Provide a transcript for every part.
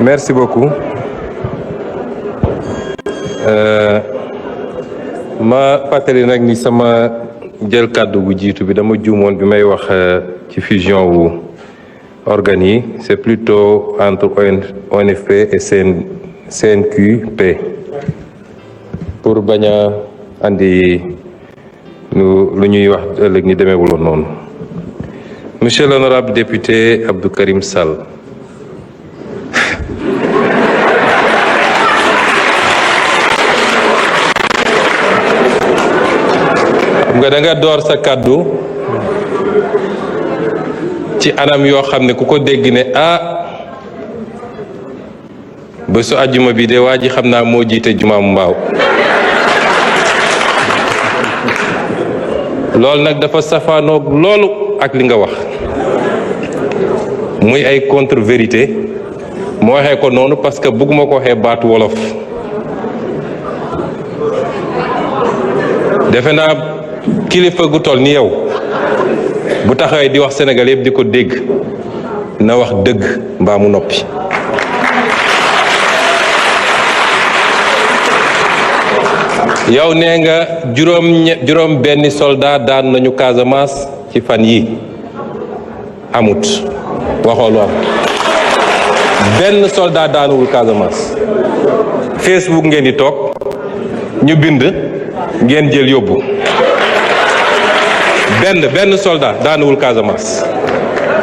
Merci beaucoup. ma fàttali nag ni sama jël kàddu bu jiitu bi dama juumoon bi may wax ci fusion wu organes yi c'est plutôt entre ONFP et CNQP pour bañ a andi lu ñuy wax ëllëg ni demeewuloon noonu. Monsieur l'honorable député Abdou Karim Sall. nga da nga door sa kàddu ci anam yoo xam ne ku ko dégg ne bésu àjjuma bi de waa ji xam naa moo jiite jumaam mbaaw loolu nag dafa safaanoog loolu ak li nga wax muy ay contre vérité moo waxee ko noonu parce que bëgguma ko waxee baatu wolof defe naa kilifa gu toll ni yow bu taxawee di wax Sénégal yëpp di ko dégg na wax dëgg mbaa mu noppi. yow nee nga juróom benni soldat daan nañu Casamance ci fan yi amut waxoo lu am benn soldat daanuwul Casamance Facebook ngeen di toog ñu bind ngeen jël yóbbu. benn soldat daanuwul Casamance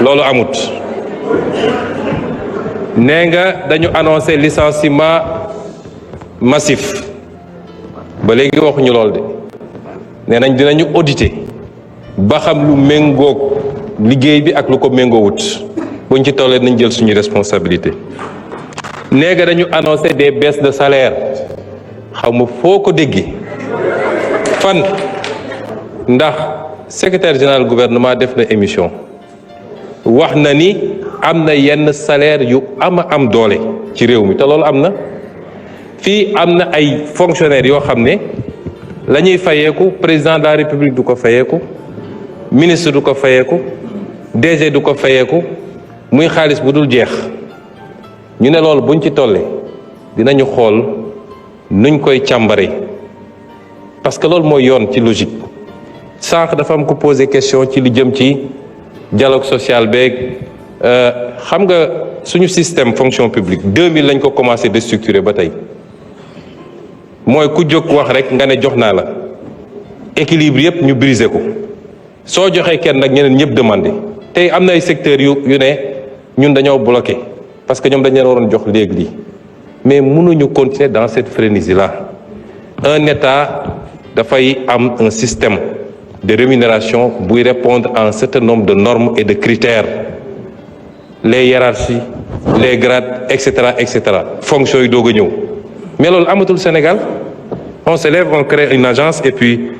loolu amut. nee nga dañu annoncé licenciement massif ba léegi waxuñu lool de nee nañ dinañu auditer ba xam lu méngoog liggéey bi ak lu ko méngoowut buñ ci tollee nañ jël suñu responsabilité. nee nga dañu annoncé des baisses de salaire xaw ma foo ko déggi fan ndax secrétaire général gouvernement def na émission wax na ni am na yenn salaire yu am doole ci réew mi te loolu am na fii am na ay fonctionnaires yoo xam ne la ñuy fayeeku président de la république du ko fayeeku ministre du ko fayeeku DG du ko fayeeku muy xaalis bu dul jeex ñu ne loolu buñ ci tollee dinañu xool nuñ koy càmbare parce que loolu mooy yoon ci logique. sànq dafa am ko poser question ci li jëm ci dialogue social beeg xam nga suñu système fonction publique 2000 lañ ko commencé déstructurer ba tey mooy ku jóg wax rek nga ne jox naa la équilibre yëpp ñu briser ko soo joxee kenn nag ñeneen ñëpp demandé tey am na ay secteurs yu ne ñun dañoo bloqué parce que ñoom dañ leen waroon jox léegi lii mais mënuñu continuer dans cette frénésie là un état dafay am un système de rémunération buy répondre à un certain nombre de normes et de critères les hiérarchies les grades etc fonctions yi doog a ñëw mais loolu amatul Sénégal on se lève on crée une agence et puis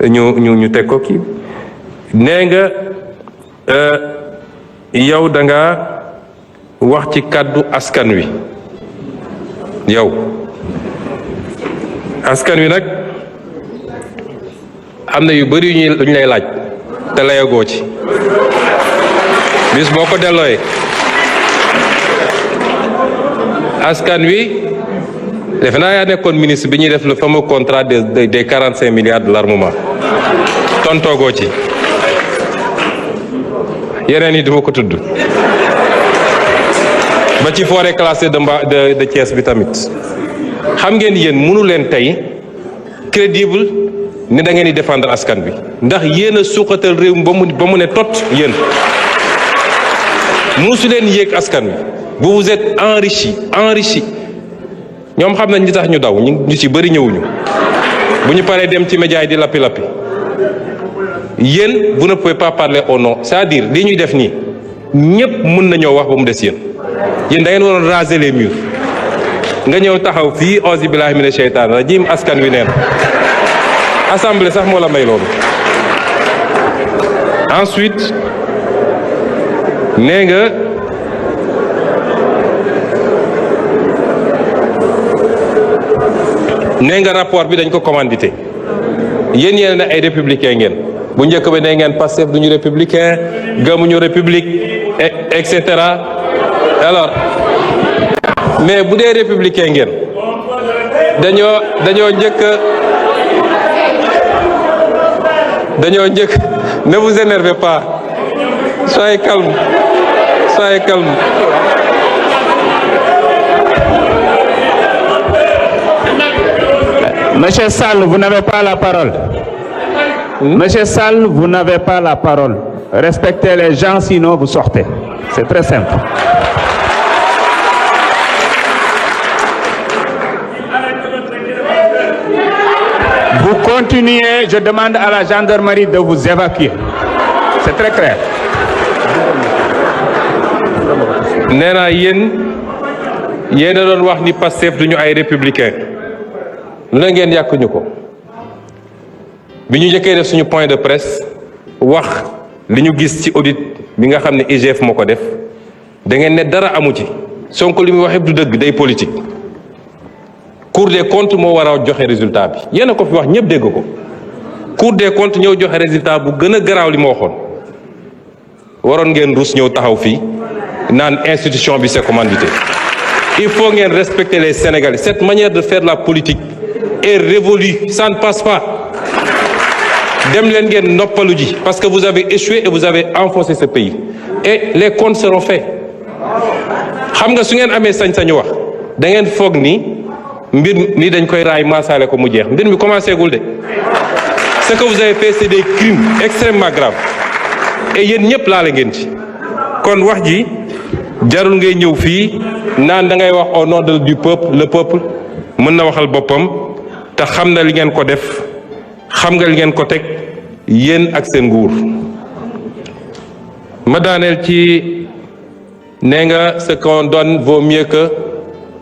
ñu teg ko kii nee nga yow da nga wax ci kàddu askan wi yow askan wi nag am na yu bëri yu ñu lay laaj te layagoo ci bis boo ko dellooyee askan wi defe naa yaa nekkoon ministre bi ñuy def le fameux contrat des 45 milliards de l'armement tontoogoo ci yeneen yi duma ko tudd ba ci forêt classée de Thiès bi tamit xam ngeen yéen mënu leen tey crédible ni da ngeen di défendre askan bi ndax yéen a suqatal réew mi ba mu ne tot yéen musu leen yéeg askan bi vous vous êtes enrichi ñoom xam nañ li tax ñu daw ñu ci bëri ñëwuñu bu ñu paree dem ci média yi di lappi yéen vous ne pouvez pas parler au nom c'est-à-dire li ñuy def nii ñëpp mën nañoo wax ba mu des yéen da ngeen waroon raser les murs nga ñëw taxaw fii auzu billahi mina sheytaan rajim askan wi neen assemblée sax moo la may loolu. ensuite nee nga rapport bi dañ ko commandité yéen yéen ay républicain ngeen bu njëkk ba nee ngeen Pastef duñu républicain gëmuñu république et cetera alors mais bu dee républicain ngeen dañoo njëkk ne vous énervez pas soyez calme. Monsieur Sall, vous n'avez pas la parole. Monsieur Sall, vous n'avez pas la parole. Respectez les gens, sinon vous sortez. C'est très simple. Vous continuez, je demande à la gendarmerie de vous évacuer. C'est très clair. nee naa yéen a doon wax ni Pastef duñu ay républicain lu na ngeen yàkkuñu ko bi ñu njëkkee def suñu point de presse wax li ñu gis ci audit bi nga xam ne IGF moo ko def da ngeen ne dara amu ci Sonko li muy wax yëpp du dëgg day politique Cour des comptes moo war a joxe résultat bi yéen a ko fi wax ñëpp dégg ko Cour des comptes ñëw joxe résultat bu gën a garaaw li ma waxoon waroon ngeen rus ñëw taxaw fii naan institution bi c'est commandité il faut ngeen respecter les Sénégalais cette manière de faire la politique est révolue ça ne passe pas dem leen ngeen noppalu ji parce que vous avez échoué et vous avez enfoncé ce pays et les comptes seront faits xam nga su ngeen amee sañ-sañu wax da ngeen foog ni mbir ni dañ koy raay maasaale ko mu jeex mbir mi commencé gul de ce que vous avez fait c'est des crimes extrêmement graves et yéen ñëpp laale ngeen ci kon wax ji jarul ngay ñëw fii naan da ngay wax au nom du peuple le peuple mën na waxal boppam te xam na li ngeen ko def xam nga li ngeen ko teg yéen ak seen nguur ma daaneel ci nee nga ce qu'on donne vaut mieux que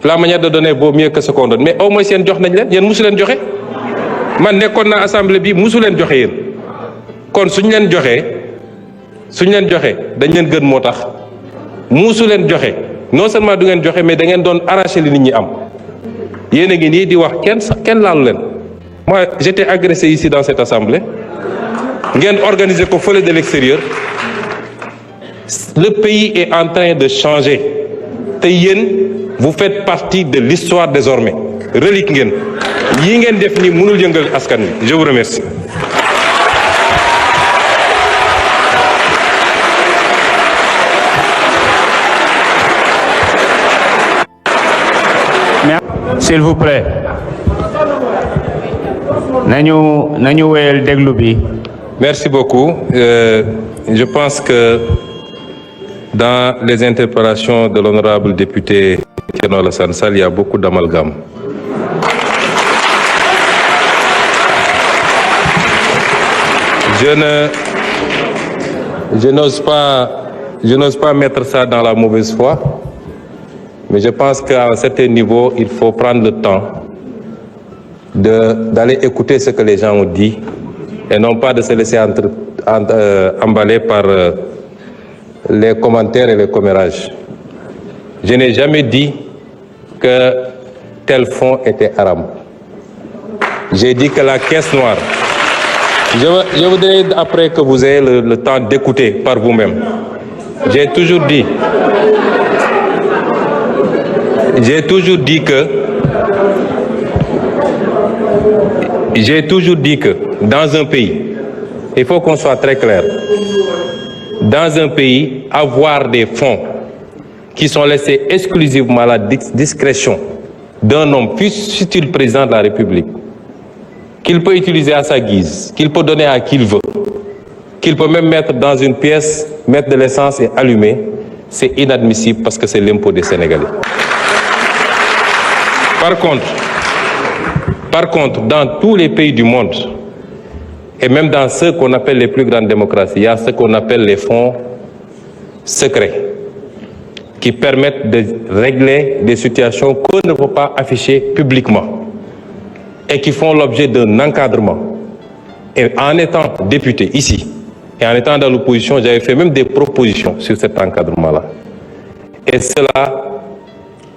la manière de donner vaut mieux que ce qu'on donne mais au moins yéen jox nañ leen yéen musu leen joxe man nekkoon naa assemblée bi musu leen joxe yéen kon suñ leen joxee dañ leen gën moo tax muusu leen joxe non seulement du ngeen joxe mais da ngeen doon arracher li nit ñi am yéen a ngi nii di wax kenn laalu leen moi j'étais agressé ici dans cette assemblée ngeen organiser ko fële de l'extérieur le pays est en train de changer te yéen vous faites partie de l'histoire désormais relique ngeen yi ngeen def ni mënul yëngal askan wi je vous remercie. S'il vous plaît nañu wéyal déglu bi. Merci beaucoup. Je pense que dans les interpellations de l'honorable député Thierno Alassane Sall, il y a beaucoup d'amalgame. Je n'ose pas mettre ça dans la mauvaise foi. Mais je pense qu'à un certain niveau, il faut prendre le temps d'aller écouter ce que les gens ont dit et non pas de se laisser emballer par les commentaires et les commérages. Je n'ai jamais dit que tel fonds était haram. J'ai dit que la caisse noire... Je voudrais après que vous ayez le temps d'écouter par vous-même. J'ai toujours dit que dans un pays, il faut qu'on soit très clair, dans un pays, avoir des fonds qui sont laissés exclusivement à la discrétion d'un homme, fût-il président de la République, qu'il peut utiliser à sa guise, qu'il peut donner à qui il veut, qu'il peut même mettre dans une pièce, mettre de l'essence et allumer, c'est inadmissible parce que c'est l'impôt des Sénégalais. Par contre, dans tous les pays du monde, et même dans ceux qu'on appelle les plus grandes démocraties, il y a ce qu'on appelle les fonds secrets, qui permettent de régler des situations qu'on ne peut pas afficher publiquement, et qui font l'objet d'un encadrement. Et en étant député ici, et en étant dans l'opposition, j'avais fait même des propositions sur cet encadrement-là. Et cela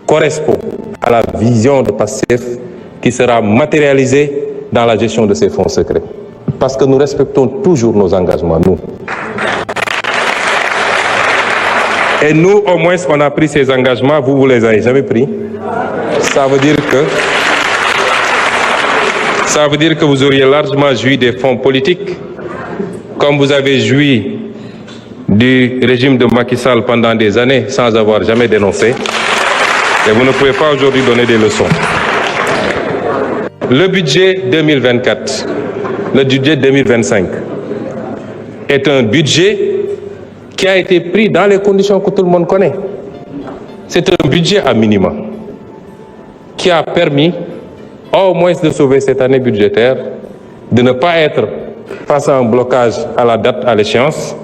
correspond à la vision de PASTEF qui sera matérialisée dans la gestion de ces fonds secrets. Parce que nous respectons toujours nos engagements, nous. Et nous, au moins, on a pris ces engagements, vous les avez jamais pris. ça veut dire que vous auriez largement joui des fonds politiques, comme vous avez joui du régime de Macky Sall pendant des années sans avoir jamais dénoncé. Et vous ne pouvez pas aujourd'hui donner des leçons. Le budget 2024, le budget 2025 est un budget qui a été pris dans les conditions que tout le monde connaît. C'est un budget à minima qui a permis au moins de sauver cette année budgétaire, de ne pas être face à un blocage à la date, à l'échéance.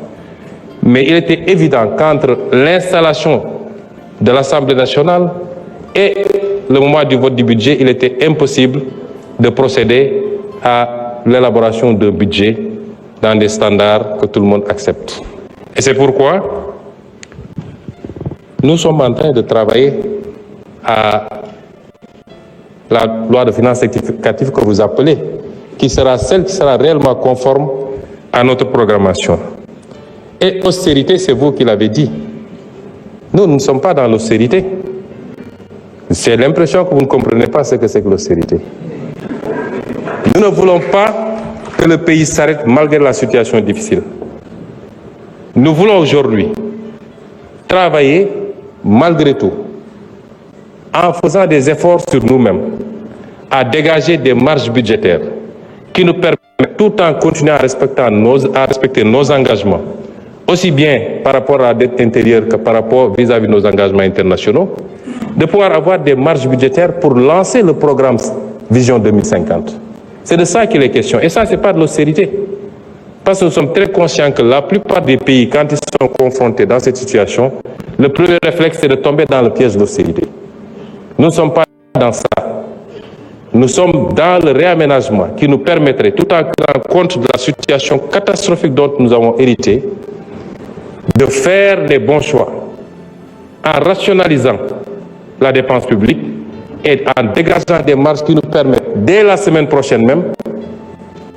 Mais il était évident qu'entre l'installation de l'Assemblée nationale et le moment du vote du budget, il était impossible de procéder à l'élaboration d'un budget dans des standards que tout le monde accepte. Et c'est pourquoi nous sommes en train de travailler à la loi de finances rectificative que vous appelez, qui sera celle qui sera réellement conforme à notre programmation. Et austérité, c'est vous qui l'avez dit. Nous ne sommes pas dans l'austérité. C'est l'impression que vous ne comprenez pas ce que c'est que l'austérité. Nous ne voulons pas que le pays s'arrête malgré la situation difficile. Nous voulons aujourd'hui travailler malgré tout, en faisant des efforts sur nous-mêmes, à dégager des marges budgétaires qui nous permettent, tout en continuant à respecter nos engagements, aussi bien par rapport à la dette intérieure que par rapport vis-à-vis de nos engagements internationaux, de pouvoir avoir des marges budgétaires pour lancer le programme Vision 2050. C'est de ça qu'il est question. Et ça, ce n'est pas de l'austérité. Parce que nous sommes très conscients que la plupart des pays, quand ils sont confrontés dans cette situation, le premier réflexe, c'est de tomber dans le piège de l'austérité. Nous ne sommes pas dans ça. Nous sommes dans le réaménagement qui nous permettrait, tout en tenant compte de la situation catastrophique dont nous avons hérité, de faire les bons choix en rationalisant la dépense publique et en dégageant des marges qui nous permettent, dès la semaine prochaine même,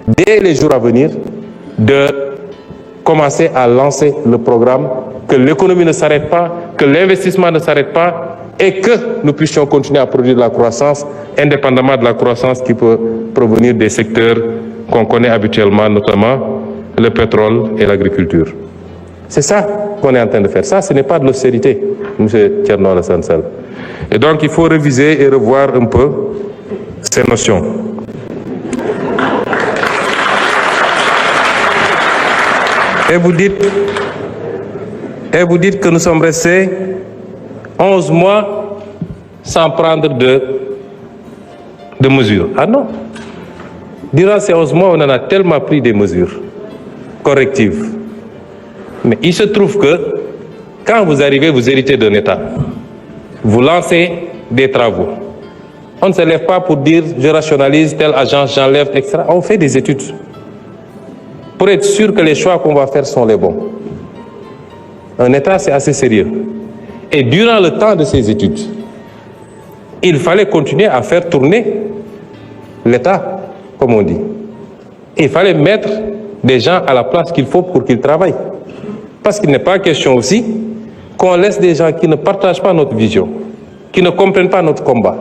dès les jours à venir, de commencer à lancer le programme, que l'économie ne s'arrête pas, que l'investissement ne s'arrête pas et que nous puissions continuer à produire de la croissance, indépendamment de la croissance qui peut provenir des secteurs qu'on connaît habituellement, notamment le pétrole et l'agriculture. C'est ça qu'on est en train de faire. Ça, ce n'est pas de l'austérité, M. Thierno Alassane Sall. Et donc, il faut réviser et revoir un peu ces notions. Et vous dites que nous sommes restés 11 mois sans prendre de mesures. Ah non. Durant ces 11 mois, on en a tellement pris des mesures correctives. Mais il se trouve que quand vous arrivez, vous héritez d'un État. Vous lancez des travaux. On ne se lève pas pour dire je rationalise telle agence, j'enlève, etc. On fait des études pour être sûr que les choix qu'on va faire sont les bons. Un État, c'est assez sérieux. Et durant le temps de ces études, il fallait continuer à faire tourner l'État, comme on dit. Il fallait mettre des gens à la place qu'il faut pour qu'ils travaillent. Parce qu'il n'est pas question aussi qu'on laisse des gens qui ne partagent pas notre vision, qui ne comprennent pas notre combat,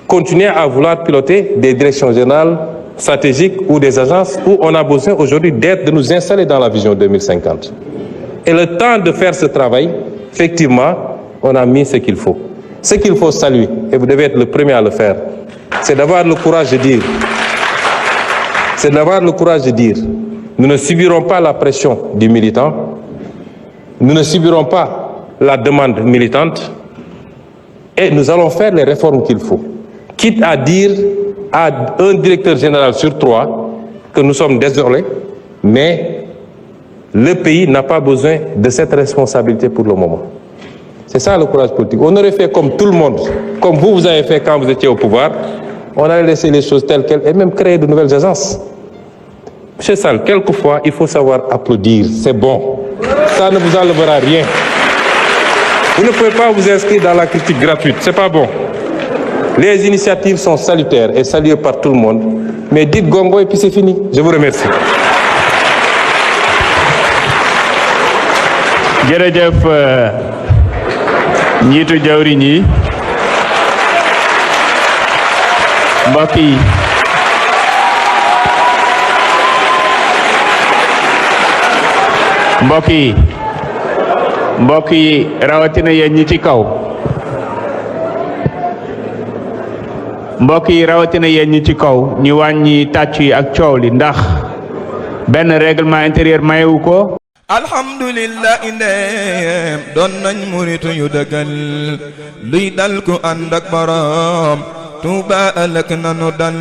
continuer à vouloir piloter des directions générales stratégiques ou des agences où on a besoin aujourd'hui de nous installer dans la vision 2050. Et le temps de faire ce travail, effectivement, on a mis ce qu'il faut. Ce qu'il faut saluer, et vous devez être le premier à le faire, c'est d'avoir le courage de dire, nous ne subirons pas la pression du militant, nous ne subirons pas la demande militante, et nous allons faire les réformes qu'il faut. Quitte à dire à un directeur général sur 3 que nous sommes désolés, mais le pays n'a pas besoin de cette responsabilité pour le moment. C'est ça le courage politique. On aurait fait comme tout le monde, comme vous avez fait quand vous étiez au pouvoir, on allait laisser les choses telles quelles et même créer de nouvelles agences. Monsieur Sall, quelquefois, il faut savoir applaudir, c'est bon. Ça ne vous enlèvera rien. Vous ne pouvez pas vous inscrire dans la critique gratuite, c'est pas bon. Les initiatives sont salutaires et saluées par tout le monde, mais dites gongo et puis c'est fini. Je vous remercie. jërëjëf njiitu jawriñ yi mbokk yi rawatina yéen ñi ci kaw ñu wàññi tàccu yi ak coow li ndax benn règlement intérieur mayewu ko. alhamdulillah indeem doon nañ muritu yu dëggal luy dal ku ànd ak borom Tuuba ëllëg nanu dal